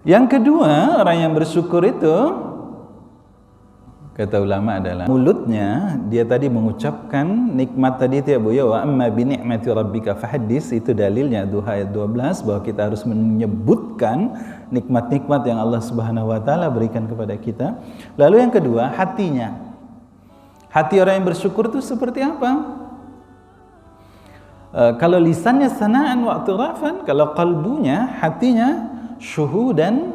Yang kedua, orang yang bersyukur itu, kata ulama adalah mulutnya dia tadi mengucapkan nikmat tadi itu ya Bu ya, wa amma bi ni'mati rabbika fahaddits, itu dalilnya Duha ayat 12 bahwa kita harus menyebutkan nikmat-nikmat yang Allah Subhanahu wa taala berikan kepada kita. Lalu yang kedua, hatinya. Hati orang yang bersyukur itu seperti apa? Kalau lisannya sana'an wa i'tirafan, kalau kalbunya, hatinya syuhudan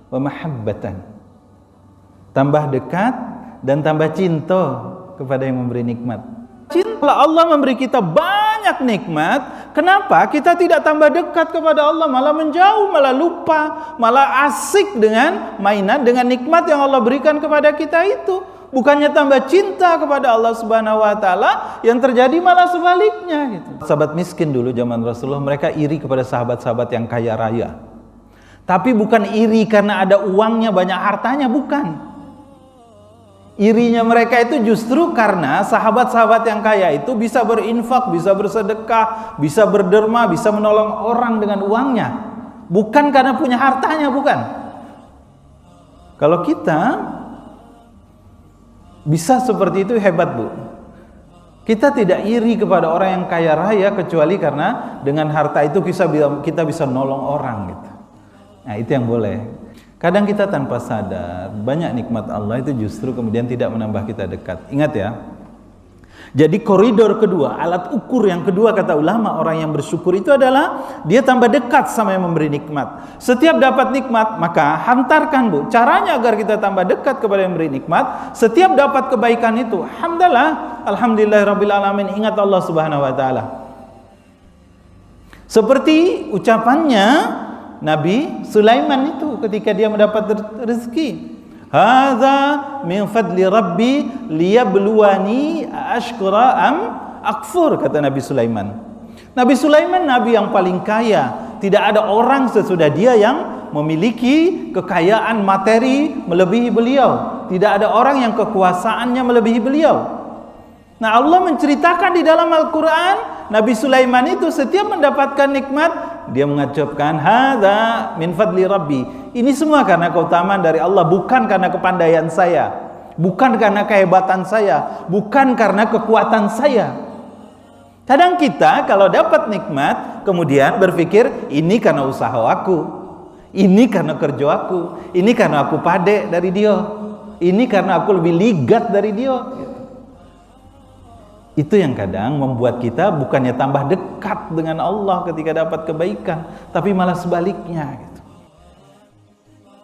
wa mahabbatan, tambah dekat dan tambah cinta kepada yang memberi nikmat. Cinta Allah memberi kita banyak nikmat, kenapa kita tidak tambah dekat kepada Allah, malah menjauh, malah lupa, malah asik dengan mainan, dengan nikmat yang Allah berikan kepada kita itu? Bukannya tambah cinta kepada Allah Subhanahu wa taala, yang terjadi malah sebaliknya gitu. Sahabat miskin dulu zaman Rasulullah, mereka iri kepada sahabat-sahabat yang kaya raya. Tapi bukan iri karena ada uangnya, banyak hartanya, bukan. Irinya mereka itu justru karena sahabat-sahabat yang kaya itu bisa berinfak, bisa bersedekah, bisa berderma, bisa menolong orang dengan uangnya. Bukan karena punya hartanya, bukan. Kalau kita bisa seperti itu, hebat Bu. Kita tidak iri kepada orang yang kaya raya kecuali karena dengan harta itu kita bisa nolong orang gitu. Nah, itu yang boleh. Kadang kita tanpa sadar banyak nikmat Allah itu justru kemudian tidak menambah kita dekat. Ingat ya. Jadi koridor kedua, alat ukur yang kedua kata ulama orang yang bersyukur itu adalah dia tambah dekat sama yang memberi nikmat. Setiap dapat nikmat maka hantarkan Bu. Caranya agar kita tambah dekat kepada yang memberi nikmat, setiap dapat kebaikan itu hamdalah, alhamdulillahirabbil alamin, ingat Allah Subhanahu wa taala. Seperti ucapannya Nabi Sulaiman itu ketika dia mendapat rezeki. Hadza min fadli rabbi liyabluwani ashkura am akfur, kata Nabi Sulaiman. Nabi Sulaiman nabi yang paling kaya. Tidak ada orang sesudah dia yang memiliki kekayaan materi melebihi beliau. Tidak ada orang yang kekuasaannya melebihi beliau. Nah, Allah menceritakan di dalam Al-Quran, Nabi Sulaiman itu setiap mendapatkan nikmat, dia mengucapkan hadza min fadli rabbi. Ini semua karena keutamaan dari Allah, bukan karena kepandaian saya, bukan karena kehebatan saya, bukan karena kekuatan saya. Kadang kita kalau dapat nikmat kemudian berpikir ini karena usaha aku, ini karena kerja aku, ini karena aku pade dari dia, ini karena aku lebih ligat dari dia. Itu yang kadang membuat kita bukannya tambah dekat dengan Allah ketika dapat kebaikan, tapi malah sebaliknya.